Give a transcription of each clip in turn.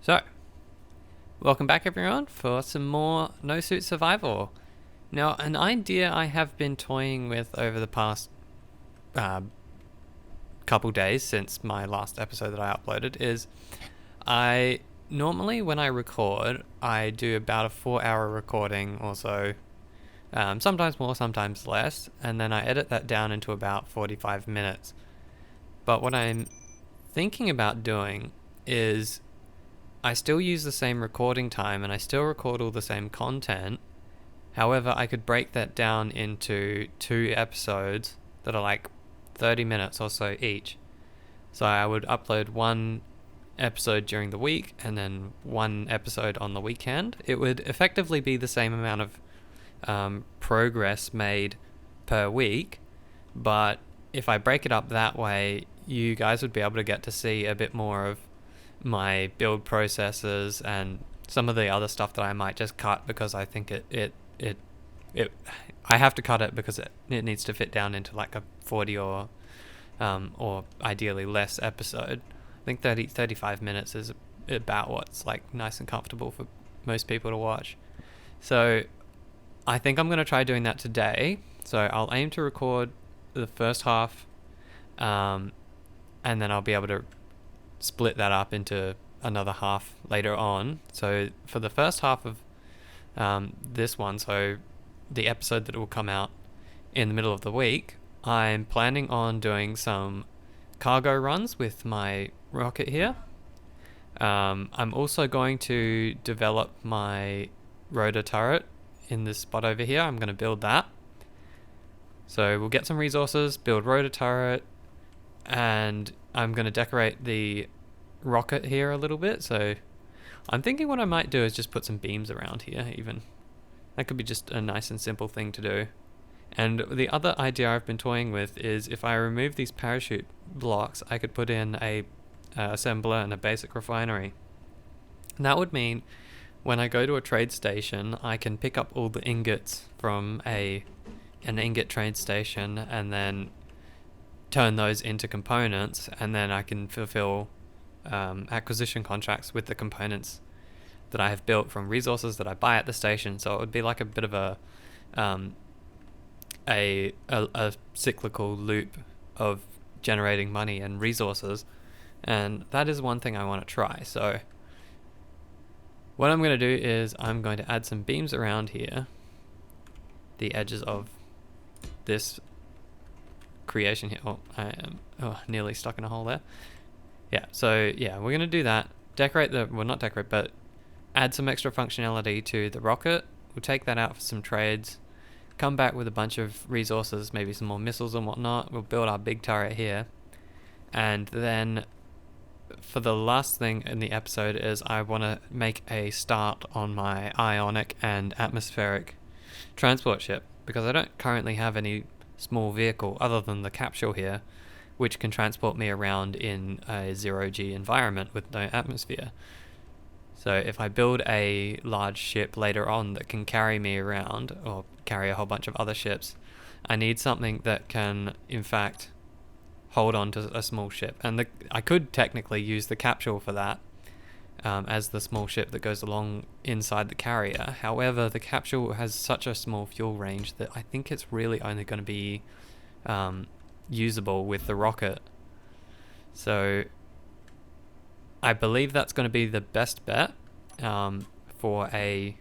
So, welcome back everyone for some more No Suit Survival. Now, an idea I have been toying with over the past uh, couple days since my last episode that I uploaded is I normally, when I record, I do about a 4 hour recording or so, sometimes more, sometimes less, and then I edit that down into about 45 minutes. But what I'm thinking about doing is I still use the same recording time and I still record all the same content. However, I could break that down into 2 episodes that are like 30 minutes or so each. So I would upload one episode during the week and then one episode on the weekend. It would effectively be the same amount of progress made per week, but if I break it up that way, you guys would be able to get to see a bit more of my build processes and some of the other stuff that I might just cut because I think it I have to cut it because it needs to fit down into like a 40 or ideally less episode. I think 35 minutes is about what's like nice and comfortable for most people to watch. So I think I'm going to try doing that today. So I'll aim to record the first half, and then I'll be able to split that up into another half later on. So for the first half of this one, so the episode that will come out in the middle of the week, I'm planning on doing some cargo runs with my rocket here. I'm also going to develop my rotor turret in this spot over here. I'm going to build that. So we'll get some resources, build rotor turret, and I'm going to decorate the rocket here a little bit. So I'm thinking what I might do is just put some beams around here even. That could be just a nice and simple thing to do. And the other idea I've been toying with is if I remove these parachute blocks, I could put in a assembler and a basic refinery. And that would mean when I go to a trade station, I can pick up all the ingots from an ingot trade station and then turn those into components, and then I can fulfill acquisition contracts with the components that I have built from resources that I buy at the station. So it would be like a bit of a cyclical loop of generating money and resources, and that is one thing I want to try. So what I'm going to do is I'm going to add some beams around here, the edges of this creation here. Oh, I am nearly stuck in a hole there. Yeah, so yeah, we're going to do that. Not decorate, but add some extra functionality to the rocket. We'll take that out for some trades, come back with a bunch of resources, maybe some more missiles and whatnot. We'll build our big turret here. And then for the last thing in the episode is I want to make a start on my ionic and atmospheric transport ship, because I don't currently have any small vehicle other than the capsule here, which can transport me around in a 0G environment with no atmosphere. So if I build a large ship later on that can carry me around or carry a whole bunch of other ships, I need something that can in fact hold on to a small ship. And I could technically use the capsule for that, as the small ship that goes along inside the carrier. However, the capsule has such a small fuel range that I think it's really only going to be usable with the rocket. So I believe that's going to be the best bet for a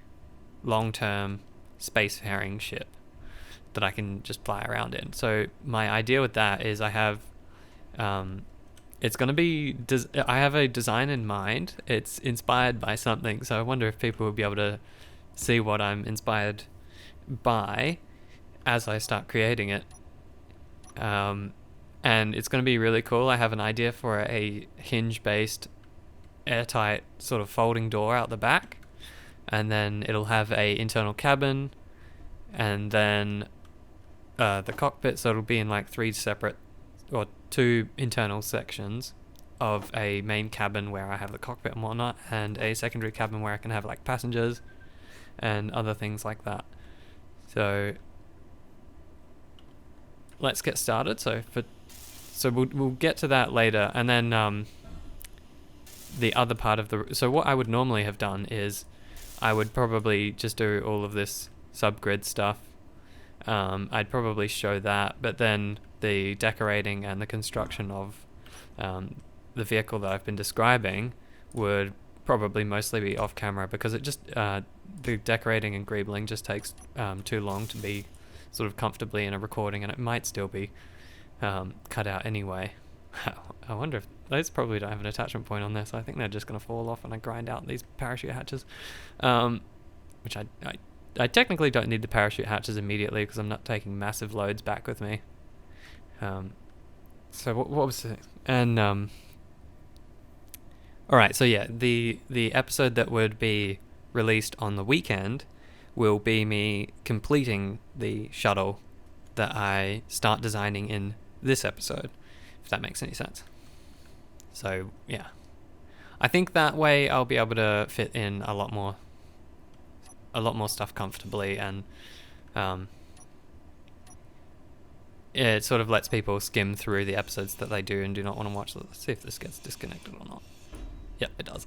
long-term spacefaring ship that I can just fly around in. So my idea with that is I have it's going to be I have a design in mind. It's inspired by something, so I wonder if people will be able to see what I'm inspired by as I start creating it. And it's going to be really cool. I have an idea for a hinge-based airtight sort of folding door out the back, and then it'll have a internal cabin, and then the cockpit, so it'll be in like two internal sections of a main cabin where I have the cockpit and whatnot, and a secondary cabin where I can have like passengers and other things like that. So let's get started. So we'll get to that later, and then the other part of the... So what I would normally have done is I would probably just do all of this subgrid stuff. I'd probably show that, but then the decorating and the construction of the vehicle that I've been describing would probably mostly be off camera, because it just the decorating and greebling just takes too long to be sort of comfortably in a recording, and it might still be cut out anyway. I wonder if those probably don't have an attachment point on this. I think they're just going to fall off when I grind out these parachute hatches, which I technically don't need the parachute hatches immediately because I'm not taking massive loads back with me. So what was it? And alright, so yeah, the episode that would be released on the weekend will be me completing the shuttle that I start designing in this episode, if that makes any sense. So yeah, I think that way I'll be able to fit in a lot more stuff comfortably, and it sort of lets people skim through the episodes that they do and do not want to watch. Let's see if this gets disconnected or not. Yep, it does.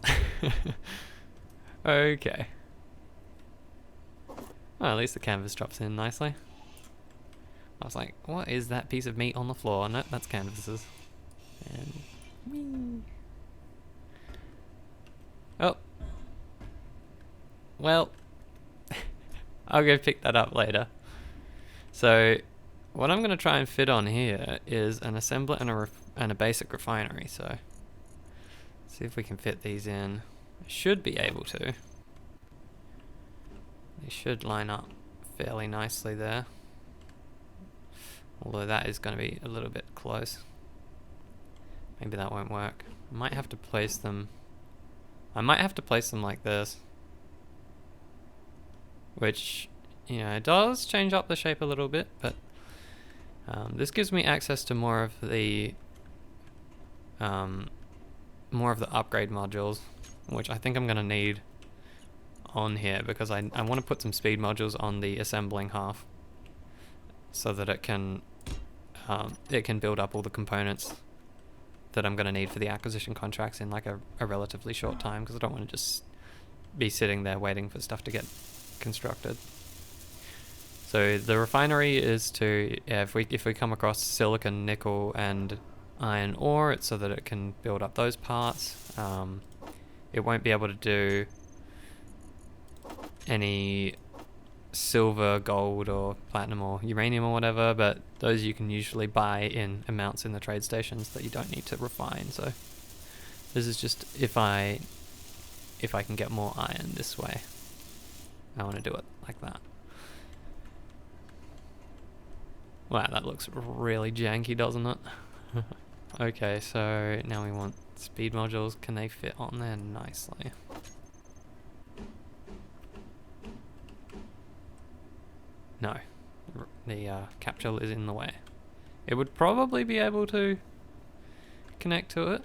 Okay. Well, at least the canvas drops in nicely. I was like, what is that piece of meat on the floor? No, that's canvases. And whee. Oh. Well, I'll go pick that up later. So what I'm going to try and fit on here is an assembler and a basic refinery. So see if we can fit these in. I should be able to. They should line up fairly nicely there. Although that is going to be a little bit close. Maybe that won't work. I might have to place them like this. Which, you know, it does change up the shape a little bit, but this gives me access to more of the upgrade modules, which I think I'm going to need on here, because I want to put some speed modules on the assembling half so that it can build up all the components that I'm going to need for the acquisition contracts in like a relatively short time, because I don't want to just be sitting there waiting for stuff to get constructed. So the refinery is to, if we come across silicon, nickel and iron ore, it's so that it can build up those parts. It won't be able to do any silver, gold or platinum or uranium or whatever, but those you can usually buy in amounts in the trade stations that you don't need to refine. So this is just if I can get more iron this way. I want to do it like that. Wow, that looks really janky, doesn't it? Okay, so now we want speed modules. Can they fit on there nicely? No, the capsule is in the way. It would probably be able to connect to it.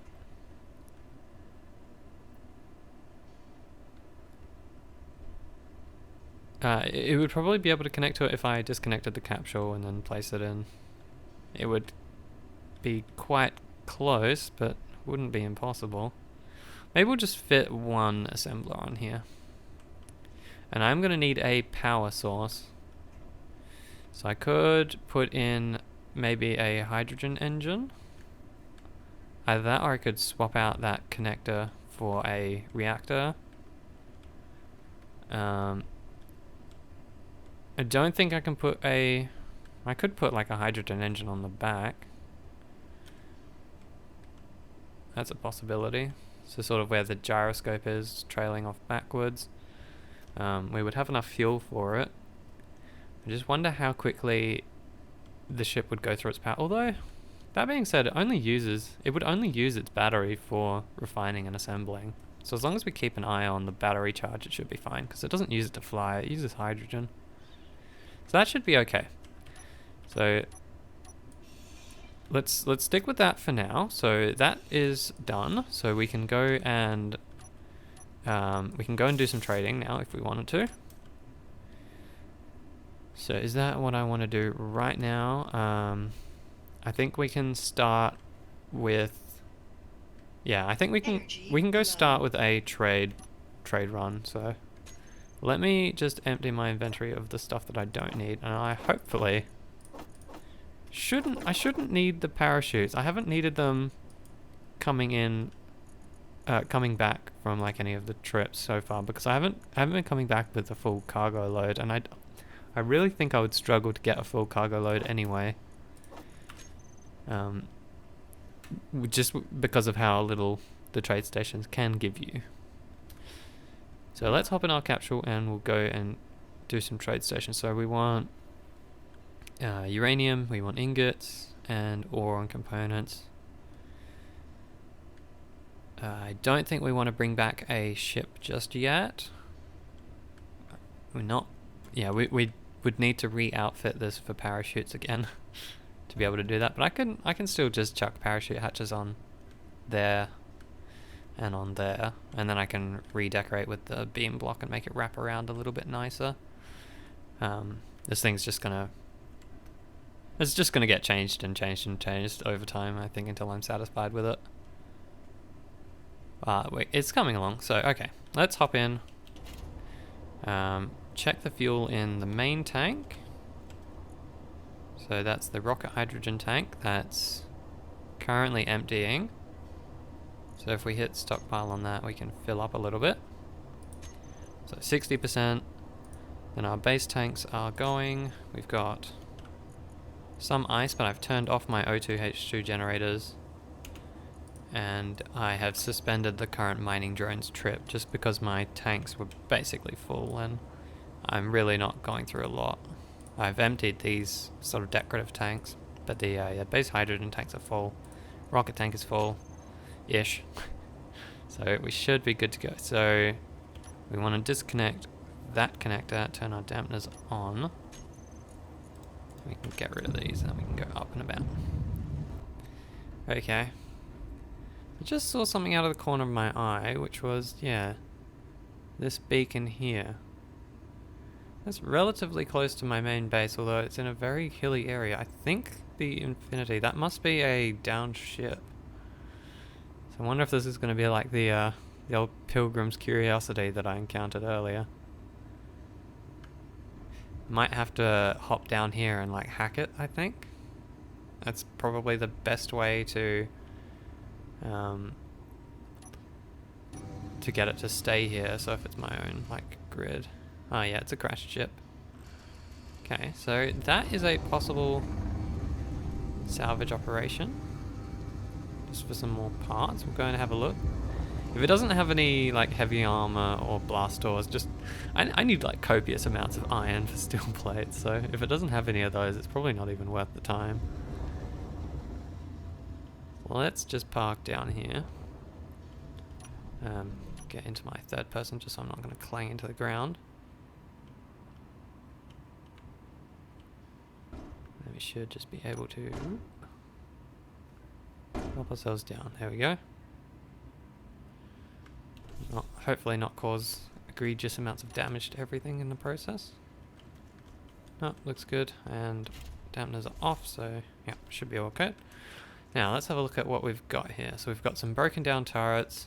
It would probably be able to connect to it if I disconnected the capsule and then place it in. It would be quite close, but wouldn't be impossible. Maybe we'll just fit one assembler on here. And I'm going to need a power source. So I could put in maybe a hydrogen engine. Either that, or I could swap out that connector for a reactor. I don't think I can put I could put like a hydrogen engine on the back. That's a possibility. So sort of where the gyroscope is, trailing off backwards. We would have enough fuel for it. I just wonder how quickly the ship would go through its power. Although, that being said, it would only use its battery for refining and assembling. So as long as we keep an eye on the battery charge, it should be fine, because it doesn't use it to fly, it uses hydrogen. So that should be okay. So let's stick with that for now. So that is done. So we can go and do some trading now if we wanted to. So is that what I want to do right now? I think we can start with, Yeah, I think we can go start with a trade run. So let me just empty my inventory of the stuff that I don't need, and I hopefully shouldn't need the parachutes. I haven't needed them coming back from like any of the trips so far, because I haven't been coming back with a full cargo load, and I really think I would struggle to get a full cargo load anyway. Just because of how little the trade stations can give you. So let's hop in our capsule and we'll go and do some trade stations. So we want uranium, we want ingots, and ore and components. I don't think we want to bring back a ship just yet. We're not. Yeah, we would need to re-outfit this for parachutes again to be able to do that. But I can still just chuck parachute hatches on there and on there, and then I can redecorate with the beam block and make it wrap around a little bit nicer. This thing's just gonna get changed and changed and changed over time, I think, until I'm satisfied with it. Wait, it's coming along, so okay. Let's hop in. Check the fuel in the main tank. So that's the rocket hydrogen tank that's currently emptying. So if we hit stockpile on that, we can fill up a little bit. So 60%. Then our base tanks are going. We've got some ice, but I've turned off my O2H2 generators. And I have suspended the current mining drones trip just because my tanks were basically full and I'm really not going through a lot. I've emptied these sort of decorative tanks, but the base hydrogen tanks are full. Rocket tank is full-ish. So we should be good to go. So we want to disconnect that connector, turn our dampeners on. We can get rid of these and we can go up and about. Okay. I just saw something out of the corner of my eye, which was, yeah, this beacon here. That's relatively close to my main base, although it's in a very hilly area. I think the Infinity, that must be a downed ship. So I wonder if this is going to be like the old Pilgrim's Curiosity that I encountered earlier. Might have to hop down here and like hack it, I think. That's probably the best way to get it to stay here. So if it's my own like grid. Oh yeah, it's a crashed ship. Okay, so that is a possible salvage operation. Just for some more parts, we're going to have a look. If it doesn't have any like heavy armor or blast doors, just I need like copious amounts of iron for steel plates. So if it doesn't have any of those, it's probably not even worth the time. Well, let's just park down here. Get into my third person just so I'm not going to clang into the ground. And we should just be able to drop ourselves down. There we go. Hopefully not cause egregious amounts of damage to everything in the process. No, looks good. And dampeners are off, so yeah, should be okay. Now let's have a look at what we've got here. So we've got some broken down turrets,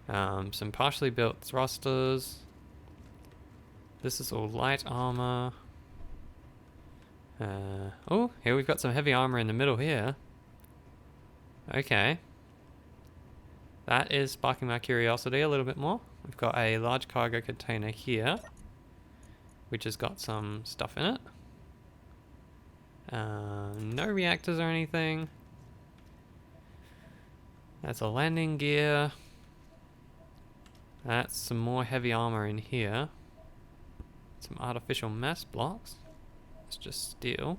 some partially built thrusters. This is all light armor. Oh, here we've got some heavy armor in the middle here. Okay. That is sparking my curiosity a little bit more. We've got a large cargo container here, which has got some stuff in it. No reactors or anything. That's a landing gear. That's some more heavy armor in here. Some artificial mass blocks. It's just steel.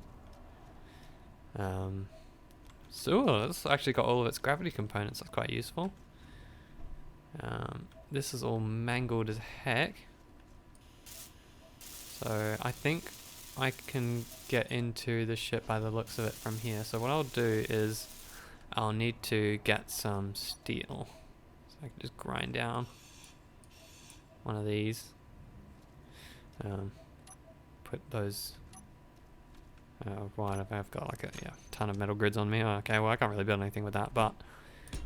So it's actually got all of its gravity components. That's quite useful. This is all mangled as heck. So I think I can get into the ship by the looks of it from here. So what I'll do is I'll need to get some steel. So I can just grind down one of these. Put those... right, I've got like a ton of metal grids on me. Okay, well I can't really build anything with that, but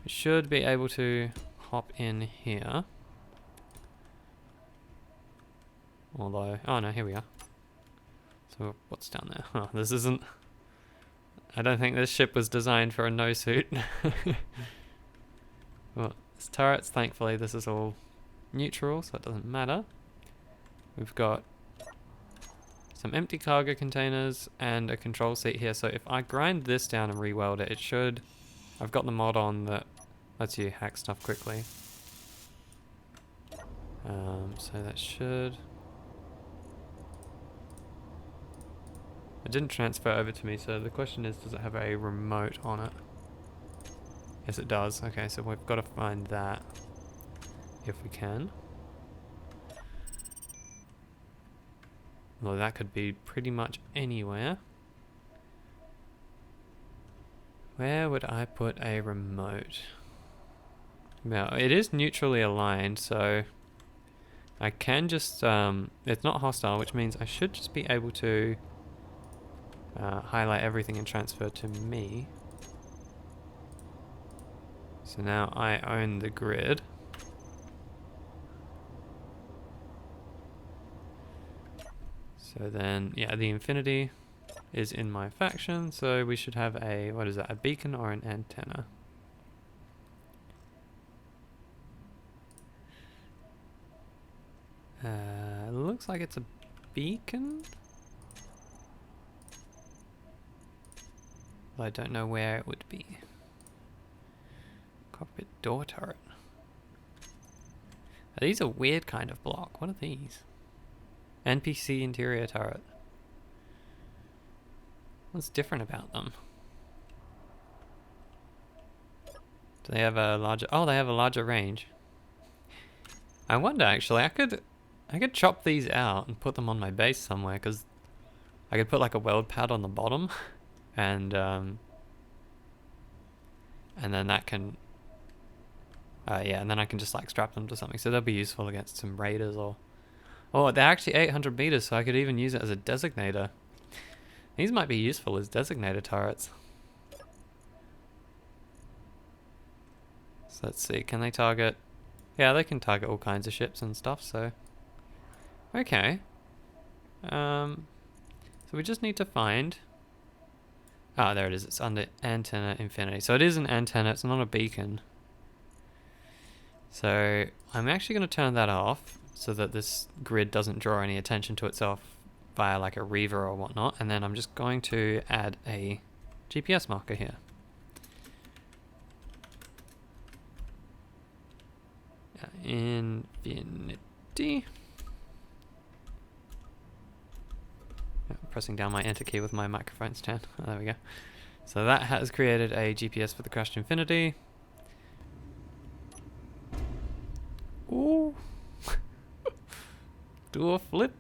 We should be able to hop in here. Although, oh no, here we are. So what's down there? Oh, this isn't... I don't think this ship was designed for a no-suit. Well, it's turrets, thankfully this is all neutral, so it doesn't matter. We've got some empty cargo containers and a control seat here, so if I grind this down and re-weld it, it should... I've got the mod on that lets you hack stuff quickly. So that should... It didn't transfer over to me, so the question is, does it have a remote on it? Yes, it does. Okay, so we've got to find that if we can. Well, that could be pretty much anywhere. Where would I put a remote? Now, it is neutrally aligned, so I can just, it's not hostile, which means I should just be able to highlight everything and transfer to me. So now I own the grid. So then, yeah, the infinity is in my faction, so we should have a, what is that, a beacon or an antenna? Looks like it's a beacon. But I don't know where it would be. Cockpit door turret. Are these a weird kind of block? What are these? NPC interior turret. What's different about them? Do they have a larger... Oh, they have a larger range. I wonder, actually, I could chop these out and put them on my base somewhere, because I could put like a weld pad on the bottom, and then that can... yeah, and then I can just like strap them to something, so they'll be useful against some raiders or... Oh, they're actually 800 meters, so I could even use it as a designator. These might be useful as designator turrets. So let's see, can they target... Yeah, they can target all kinds of ships and stuff, so... Okay. So we just need to find... Ah, there it is, it's under antenna infinity. So it is an antenna, it's not a beacon. So I'm actually going to turn that off so that this grid doesn't draw any attention to itself via like a reaver or whatnot. And then I'm just going to add a GPS marker here. Infinity. Pressing down my enter key with my microphone stand. Oh, there we go. So that has created a GPS for the crashed infinity. Ooh. Do a flip.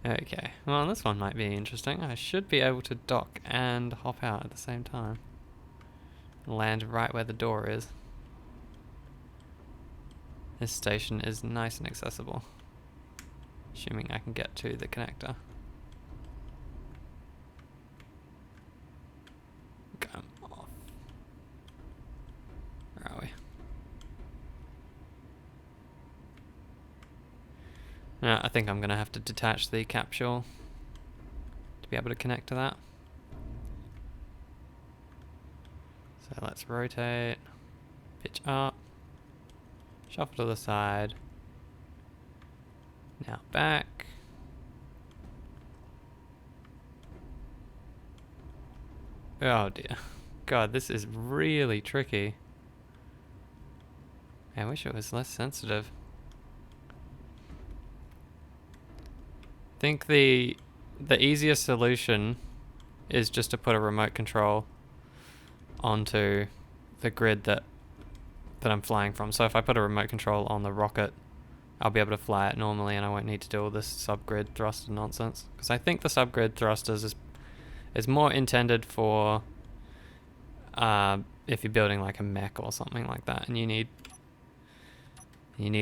Okay, well this one might be interesting. I should be able to dock and hop out at the same time. Land right where the door is. This station is nice and accessible. Assuming I can get to the connector. Come off. Where are we? I think I'm going to have to detach the capsule to be able to connect to that. So let's rotate, pitch up, shuffle to the side, now back. Oh dear. God, this is really tricky. I wish it was less sensitive. I think the easiest solution is just to put a remote control onto the grid that I'm flying from. So if I put a remote control on the rocket, I'll be able to fly it normally and I won't need to do all this subgrid thruster nonsense. Because I think the subgrid thrusters is more intended for if you're building like a mech or something like that, and you need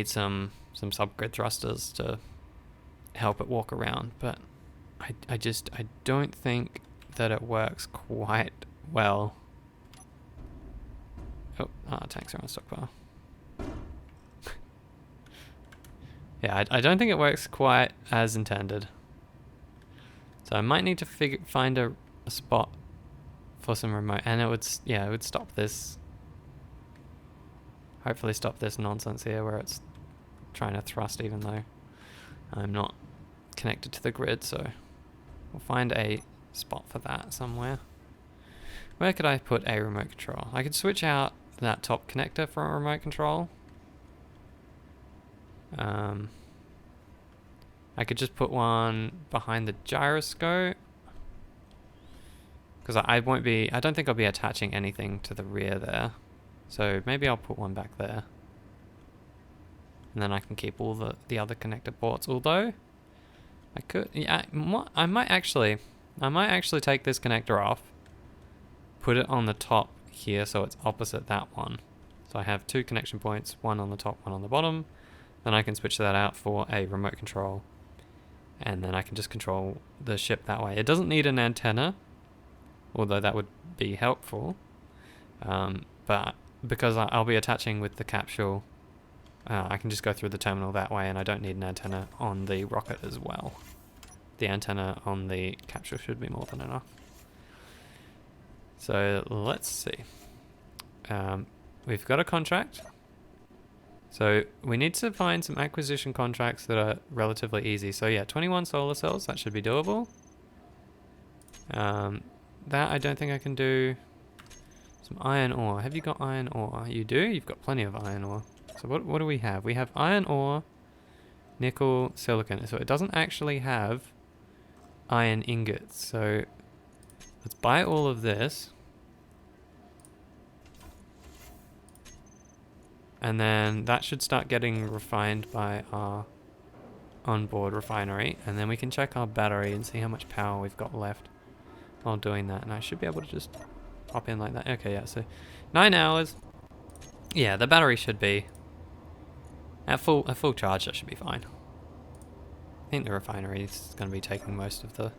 some subgrid thrusters to help it walk around. But I don't think that it works quite well. Oh, tanks are on stockpile. Yeah, I don't think it works quite as intended. So I might need to find a spot for some remote, and it would stop this. Hopefully stop this nonsense here where it's trying to thrust even though I'm not connected to the grid, so we'll find a spot for that somewhere. Where could I put a remote control? I could switch out that top connector for a remote control. I could just put one behind the gyroscope, because I don't think I'll be attaching anything to the rear there. So maybe I'll put one back there. And then I can keep all the other connector ports. Although I could, yeah, I might actually take this connector off, put it on the top here so it's opposite that one. So I have two connection points, one on the top, one on the bottom. Then I can switch that out for a remote control. And then I can just control the ship that way. It doesn't need an antenna, although that would be helpful. But because I'll be attaching with the capsule, I can just go through the terminal that way, and I don't need an antenna on the rocket as well. The antenna on the capsule should be more than enough. So let's see. We've got a contract. So we need to find some acquisition contracts that are relatively easy. So yeah, 21 solar cells, that should be doable. That I don't think I can do. Some iron ore. Have you got iron ore? You do? You've got plenty of iron ore. So what do we have? We have iron ore, nickel, silicon. So it doesn't actually have iron ingots. So let's buy all of this. And then that should start getting refined by our onboard refinery. And then we can check our battery and see how much power we've got left while doing that. And I should be able to just pop in like that. Okay, yeah, so 9 hours. Yeah, the battery should be at full charge. That should be fine. I think the refinery is going to be taking most of the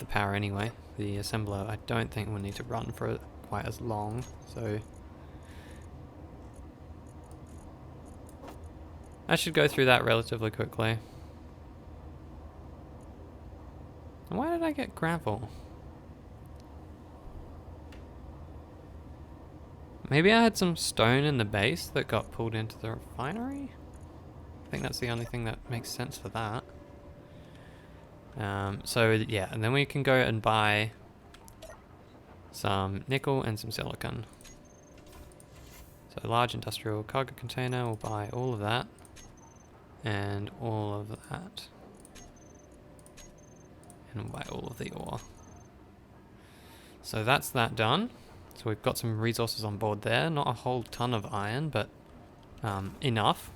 power anyway. The assembler I don't think will need to run for quite as long, so I should go through that relatively quickly. And why did I get gravel? Maybe I had some stone in the base that got pulled into the refinery? I think that's the only thing that makes sense for that. So yeah, and then we can go and buy some nickel and some silicon. So large industrial cargo container, we'll buy all of that. And all of that. And we'll buy all of the ore. So that's that done. So we've got some resources on board there. Not a whole ton of iron, but enough.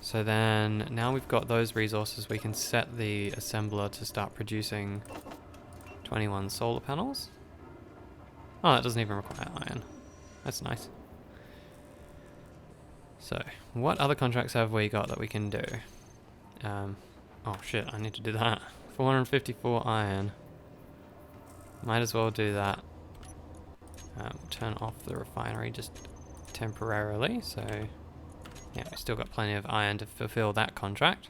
So then, now we've got those resources, we can set the assembler to start producing 21 solar panels. Oh, that doesn't even require iron. That's nice. So, what other contracts have we got that we can do? Oh shit, I need to do that. 454 iron. Might as well do that. We'll turn off the refinery just temporarily, so yeah, we've still got plenty of iron to fulfill that contract.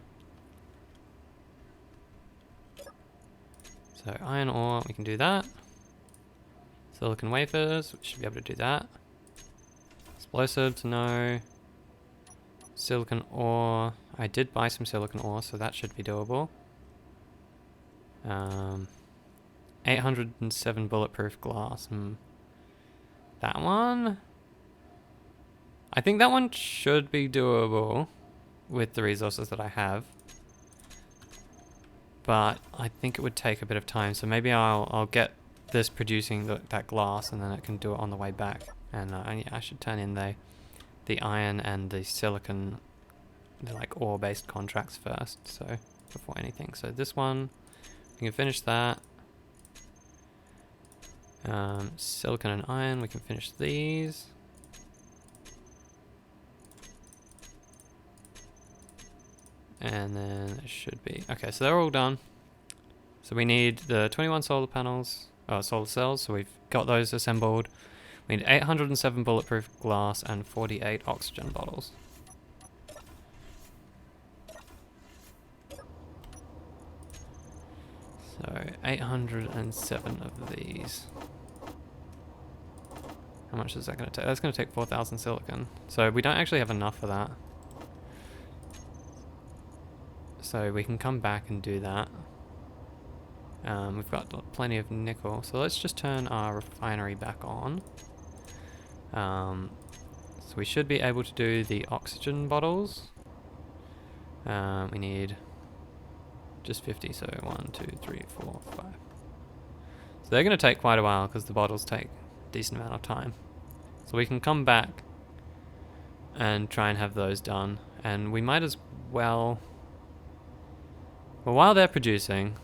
So iron ore, we can do that. Silicon wafers, we should be able to do that. Explosives, no. Silicon ore, I did buy some silicon ore, so that should be doable. 807 bulletproof glass. That one? I think that one should be doable with the resources that I have. But I think it would take a bit of time, so maybe I'll get this producing that glass, and then it can do it on the way back. And yeah, I should turn in the iron and the silicon, the like ore-based contracts first, so before anything. So this one, we can finish that. Silicon and iron, we can finish these. And then it should be, okay, so they're all done. So we need the 21 solar panels, solar cells, so we've got those assembled. We need 807 bulletproof glass and 48 oxygen bottles. So 807 of these. How much is that going to take? That's going to take 4,000 silicon. So we don't actually have enough for that. So we can come back and do that. We've got plenty of nickel. So let's just turn our refinery back on. So we should be able to do the oxygen bottles. We need just 50, so 1, 2, 3, 4, 5. So they're going to take quite a while because the bottles take a decent amount of time. So we can come back and try and have those done. And we might as well... Well, while they're producing,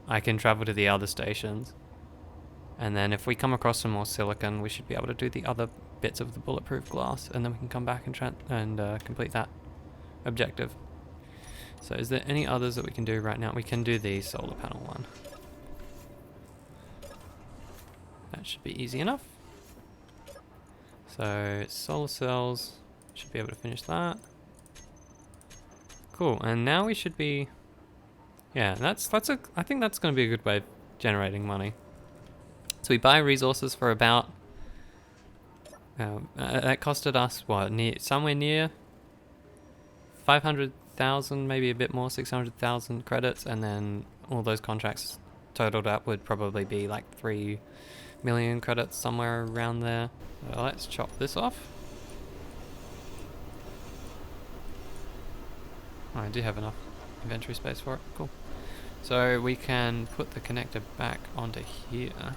I can travel to the other stations. And then if we come across some more silicon, we should be able to do the other bits of the bulletproof glass. And then we can come back and complete that objective. So is there any others that we can do right now? We can do the solar panel one. That should be easy enough. So solar cells, should be able to finish that. Cool, and now we should be... Yeah, I think that's going to be a good way of generating money. So we buy resources for about... that costed us, what, somewhere near 500,000, maybe a bit more, 600,000 credits, and then all those contracts totaled up would probably be like 3 million credits, somewhere around there. So let's chop this off. Oh, I do have enough inventory space for it, cool. So we can put the connector back onto here.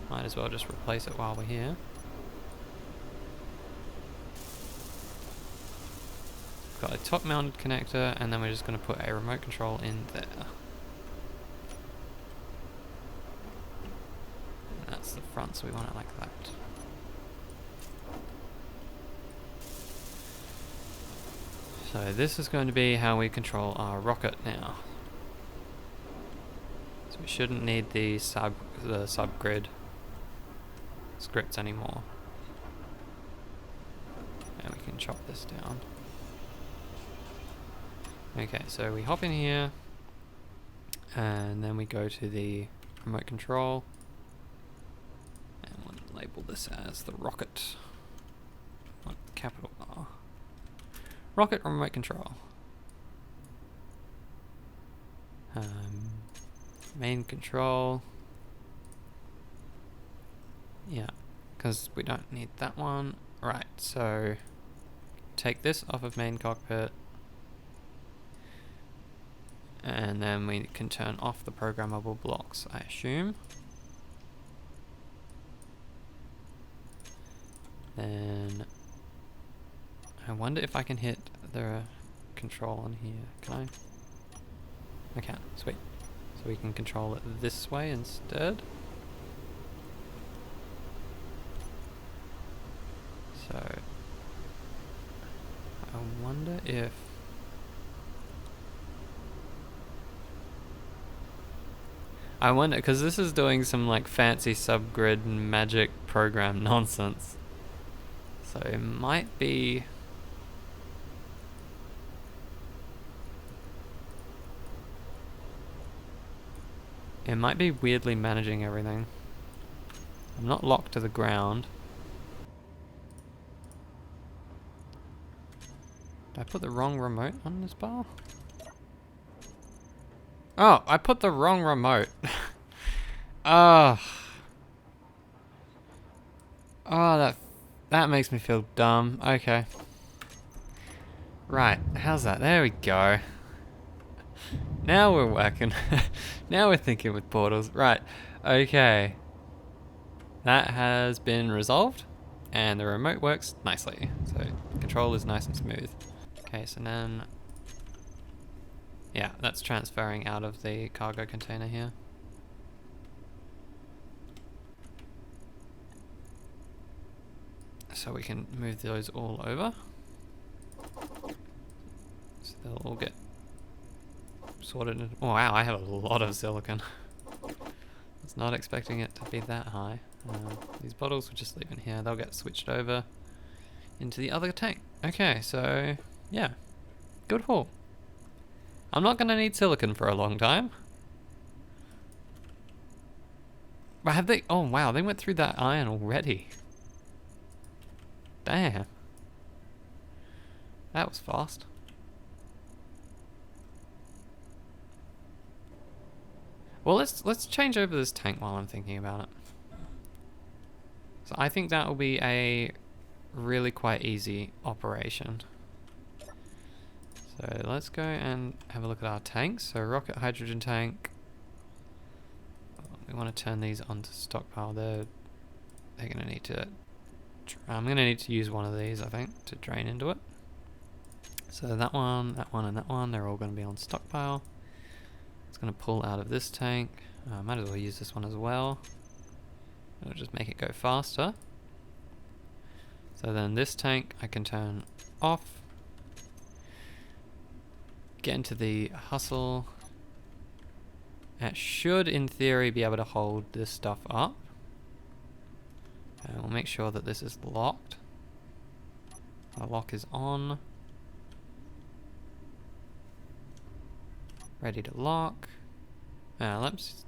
Might as well just replace it while we're here. Got a top mounted connector, and then we're just going to put a remote control in there. And that's the front, so we want it like that. So this is going to be how we control our rocket now. So we shouldn't need the subgrid scripts anymore. And we can chop this down. Okay, so we hop in here, and then we go to the remote control, and we'll label this as the rocket, like capital R. Rocket remote control. Main control. Yeah, because we don't need that one. Right, so take this off of main cockpit. And then we can turn off the programmable blocks, I assume. Then I wonder if I can hit the control on here. Can I? I can, sweet. So we can control it this way instead. So I wonder if because this is doing some like fancy subgrid magic program nonsense. So it might be... It might be weirdly managing everything. I'm not locked to the ground. Did I put the wrong remote on this bar? Oh, I put the wrong remote. Oh. Oh, that makes me feel dumb. Okay. Right, how's that? There we go. Now we're working. Now we're thinking with portals. Right, okay. That has been resolved, and the remote works nicely. So, control is nice and smooth. Okay, so then... Yeah, that's transferring out of the cargo container here. So we can move those all over. So they'll all get sorted. Oh wow, I have a lot of silicon. I was not expecting it to be that high. These bottles will just leave in here. They'll get switched over into the other tank. Okay, so yeah, good haul. I'm not gonna need silicon for a long time. But have they? Oh wow, they went through that iron already. Damn, that was fast. Well, let's change over this tank while I'm thinking about it. So I think that will be a really quite easy operation. So let's go and have a look at our tanks. So rocket hydrogen tank. We want to turn these onto stockpile. They're gonna need to. I'm gonna need to use one of these, I think, to drain into it. So that one, and that one, they're all gonna be on stockpile. It's going to pull out of this tank. Might as well use this one as well. It'll just make it go faster. So then this tank I can turn off. Get into the hustle. It should, in theory, be able to hold this stuff up. We'll make sure that this is locked. The lock is on. Ready to lock. Let's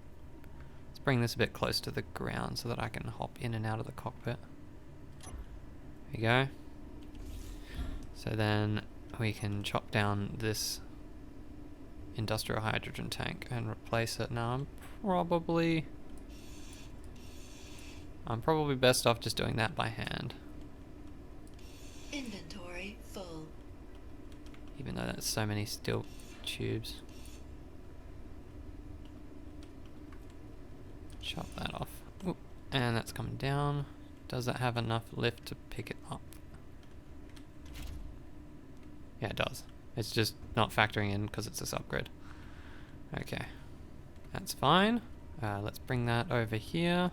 bring this a bit close to the ground so that I can hop in and out of the cockpit. There we go. So then we can chop down this industrial hydrogen tank and replace it. Now I'm probably best off just doing that by hand. Inventory full. Even though that's so many steel tubes. Chop that off. Oop. And that's coming down. Does that have enough lift to pick it up? Yeah, it does. It's just not factoring in because it's a subgrid. Okay. That's fine. Let's bring that over here.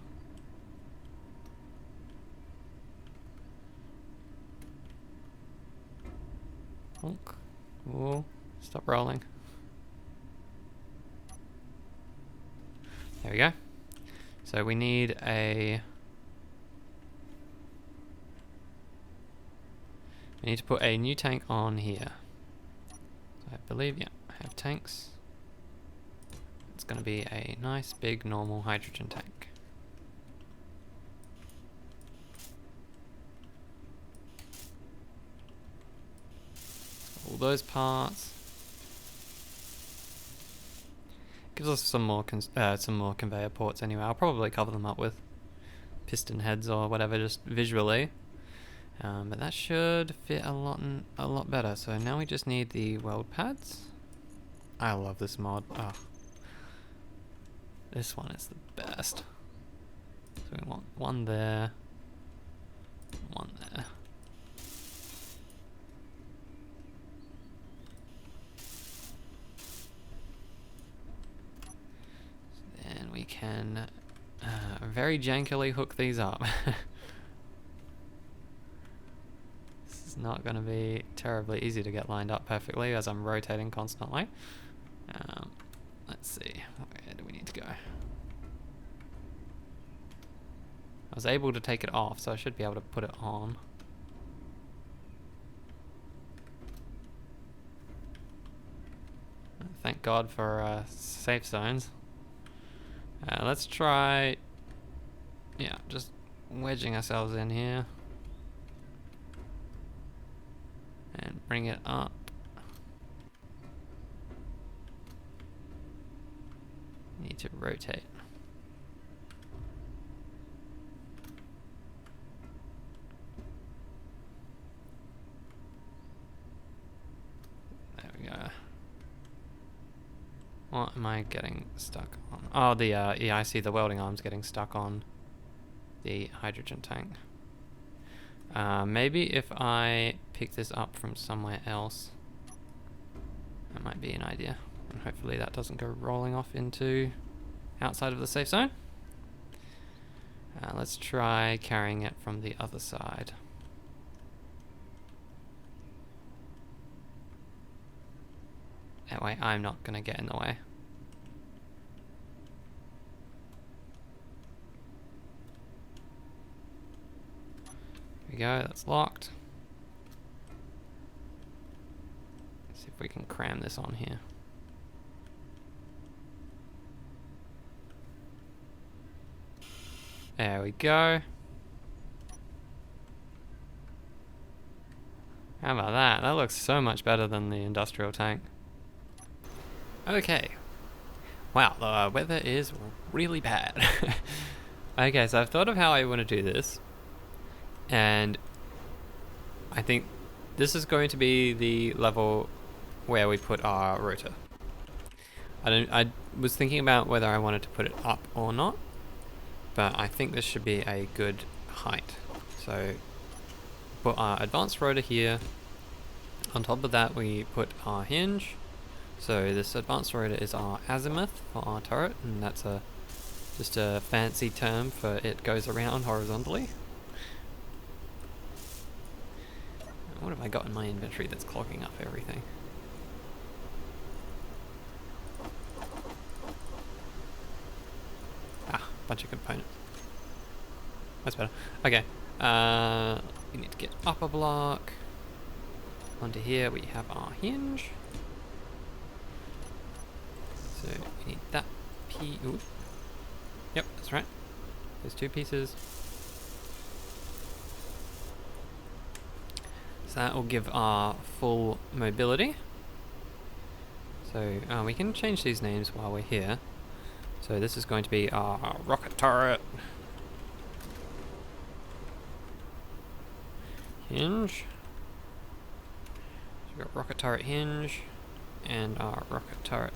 Honk. Ooh. Stop rolling. There we go. So we need to put a new tank on here. So I believe, yeah, I have tanks. It's going to be a nice big normal hydrogen tank. All those parts. Gives us some more conveyor ports anyway. I'll probably cover them up with piston heads or whatever, just visually. But that should fit a lot better. So now we just need the weld pads. I love this mod. Oh. This one is the best. So we want one there, one there. And we can very jankily hook these up. This is not going to be terribly easy to get lined up perfectly as I'm rotating constantly. Let's see, where do we need to go? I was able to take it off, so I should be able to put it on. Thank God for safe zones. Let's try, yeah, just wedging ourselves in here and bring it up. Need to rotate. There we go. What am I getting stuck on? Oh, yeah, I see the welding arms getting stuck on the hydrogen tank. Maybe if I pick this up from somewhere else, that might be an idea. And hopefully that doesn't go rolling off into outside of the safe zone. Let's try carrying it from the other side. That way I'm not going to get in the way. There we go, that's locked. Let's see if we can cram this on here. There we go. How about that? That looks so much better than the industrial tank. Okay. Wow, the weather is really bad. Okay, so I've thought of how I want to do this. And I think this is going to be the level where we put our rotor. I was thinking about whether I wanted to put it up or not, but I think this should be a good height. So put our advanced rotor here. On top of that we put our hinge. So this advanced rotor is our azimuth for our turret, and that's just a fancy term for it goes around horizontally. What have I got in my inventory that's clogging up everything? Ah, bunch of components. That's better. Okay. We need to get up a block. Onto here we have our hinge. So we need that piece. Yep, that's right. There's two pieces. So that will give our full mobility. So we can change these names while we're here. So this is going to be our rocket turret. Hinge. So we've got rocket turret hinge and our rocket turret.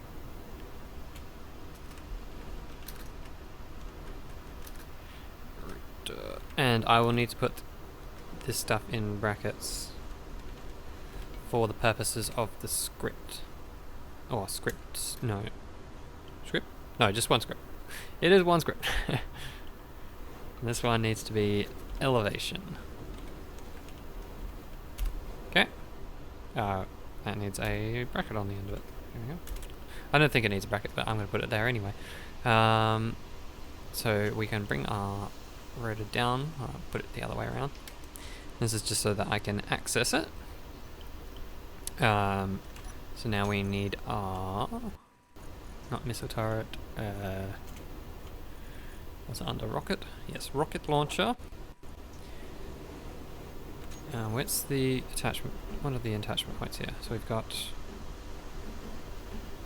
And I will need to put this stuff in brackets for the purposes of the script. Or scripts, no. Script? No, just one script. It is one script. This one needs to be elevation. Okay. That needs a bracket on the end of it. There we go. I don't think it needs a bracket, but I'm going to put it there anyway. So we can bring our rotor down, put it the other way around. This is just so that I can access it. So now we need our, not missile turret, what's it under, rocket? Yes, rocket launcher. What's the attachment, what are the attachment points here? So we've got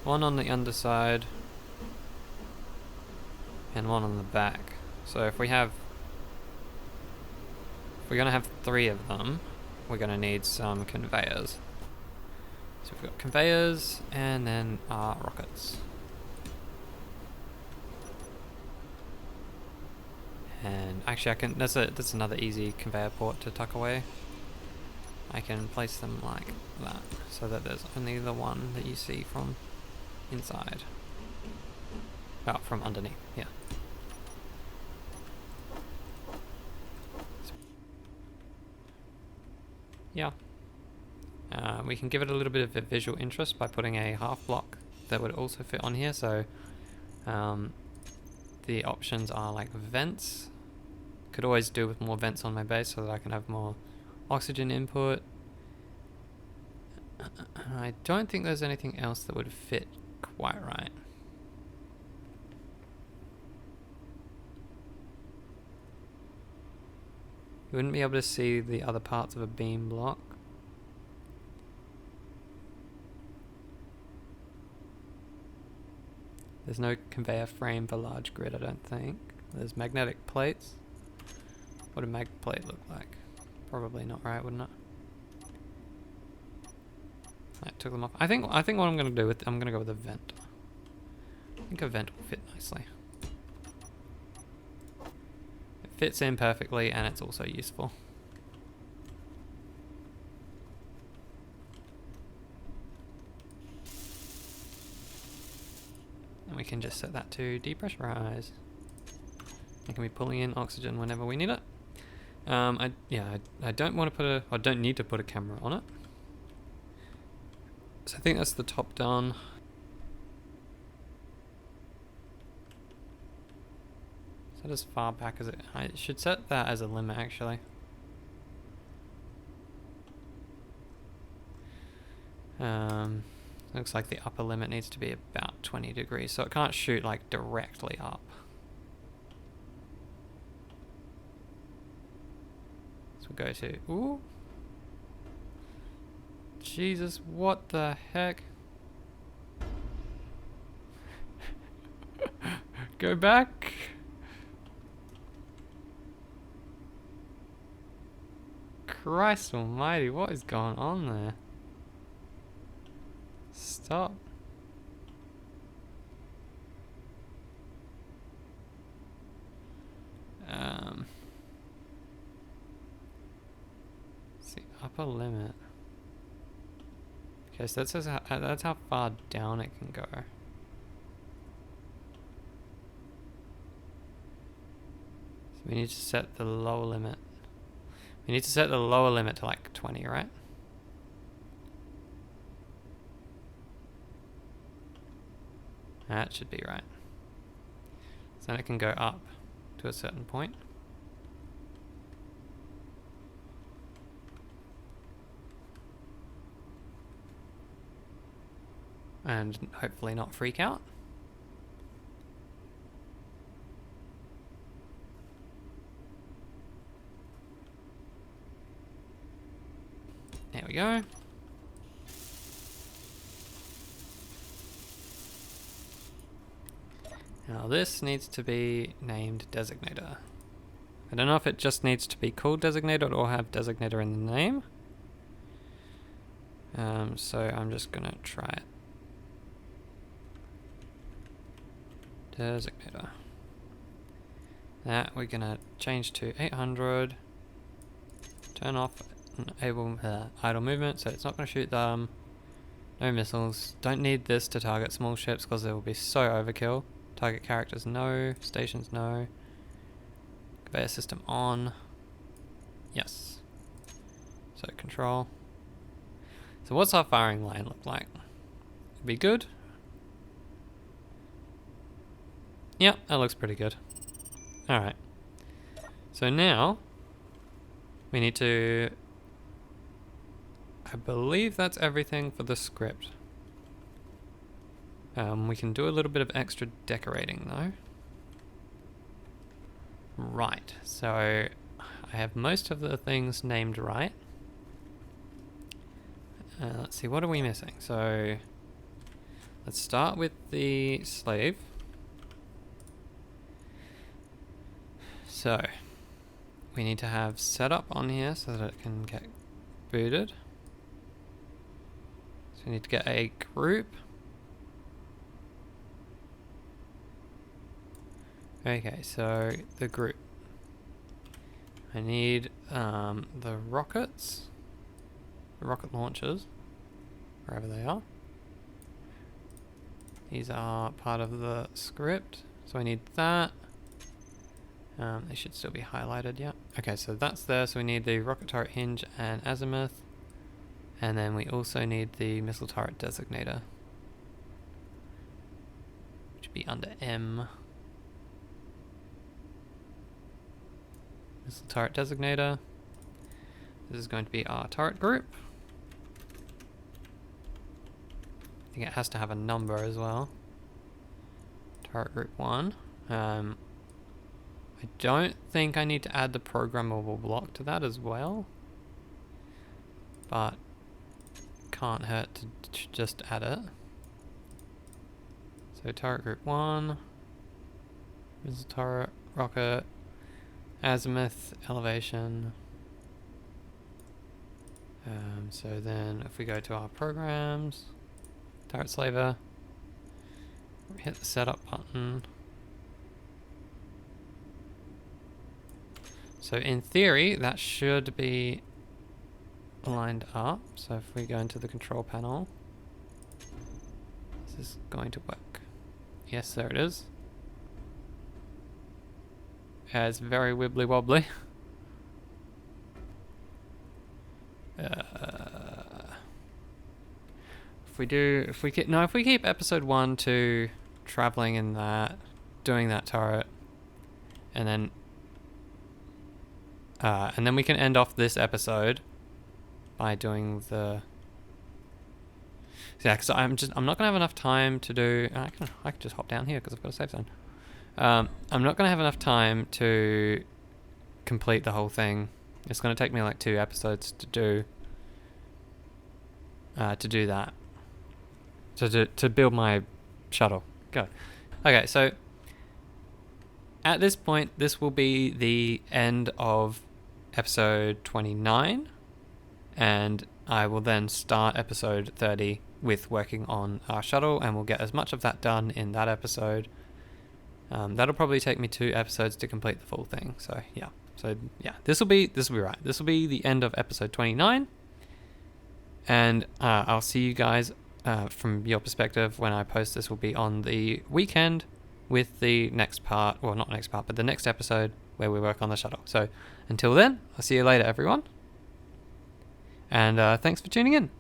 one on the underside and one on the back. So if we're going to have 3 of them, we're going to need some conveyors. So we've got conveyors and then our rockets. And actually I can, that's another easy conveyor port to tuck away. I can place them like that, so that there's only the one that you see from inside. Oh, from underneath, yeah. Yeah. We can give it a little bit of a visual interest by putting a half block that would also fit on here. So the options are like vents. Could always do with more vents on my base so that I can have more oxygen input. I don't think there's anything else that would fit quite right. You wouldn't be able to see the other parts of a beam block. There's no conveyor frame for large grid, I don't think. There's magnetic plates. What would a mag plate look like? Probably not right, wouldn't it? I took them off. I think what I'm gonna do with, I'm gonna go with a vent. I think a vent will fit nicely. It fits in perfectly and it's also useful. And we can just set that to depressurize. It can be pulling in oxygen whenever we need it. I don't want to put I don't need to put a camera on it. So I think that's the top down. Is that as far back as it? I should set that as a limit actually. Looks like the upper limit needs to be about 20 degrees, so it can't shoot like directly up. So we'll go to, ooh. Jesus, what the heck? Go back. Christ almighty, what is going on there? Stop. It's the upper limit. Okay, so that's how far down it can go. So we need to set the lower limit. We need to set the lower limit to like 20, right? That should be right. So then it can go up to a certain point. And hopefully not freak out. There we go. Now this needs to be named designator. I don't know if it just needs to be called designator or have designator in the name. So I'm just gonna try it. Designator. That we're gonna change to 800. Turn off enable idle movement, so it's not gonna shoot them. No missiles. Don't need this to target small ships because it will be so overkill. Target characters no. Stations no. Conveyor system on. Yes. So control. So what's our firing line look like? It'd be good. Yep, that looks pretty good. Alright. So now we need to, I believe that's everything for the script. We can do a little bit of extra decorating though. Right, so I have most of the things named right. Let's see, what are we missing? So let's start with the slave. So we need to have setup on here so that it can get booted. So we need to get a group. Okay, so the group. I need the rockets, the rocket launchers, wherever they are. These are part of the script, so I need that. They should still be highlighted, yeah. Okay, so that's there, so we need the rocket turret hinge and azimuth. And then we also need the missile turret designator, which would be under M. Missile turret designator. This is going to be our turret group. I think it has to have a number as well. Turret group 1. I don't think I need to add the programmable block to that as well, but can't hurt to just add it. So turret group 1, missile turret, rocket, azimuth, elevation. So then if we go to our programs, turret slaver, we hit the setup button. So in theory, that should be lined up. So if we go into the control panel, this is going to work. Yes, there it is. Yeah, it's very wibbly wobbly. If if we keep episode 1 to traveling in that, doing that turret, and then we can end off this episode by doing the. Yeah, because I'm not gonna have enough time to do. I can just hop down here because I've got a save zone. I'm not gonna have enough time to complete the whole thing. It's gonna take me like 2 episodes to do that. To build my shuttle. Go. Okay, so at this point, this will be the end of episode 29, and I will then start episode 30 with working on our shuttle, and we'll get as much of that done in that episode. That'll probably take me 2 episodes to complete the full thing. So yeah, this will be right. This will be the end of episode 29, and I'll see you guys from your perspective when I post this. Will be on the weekend with the next part, well, not next part, but the next episode where we work on the shuttle. So until then, I'll see you later, everyone, and thanks for tuning in.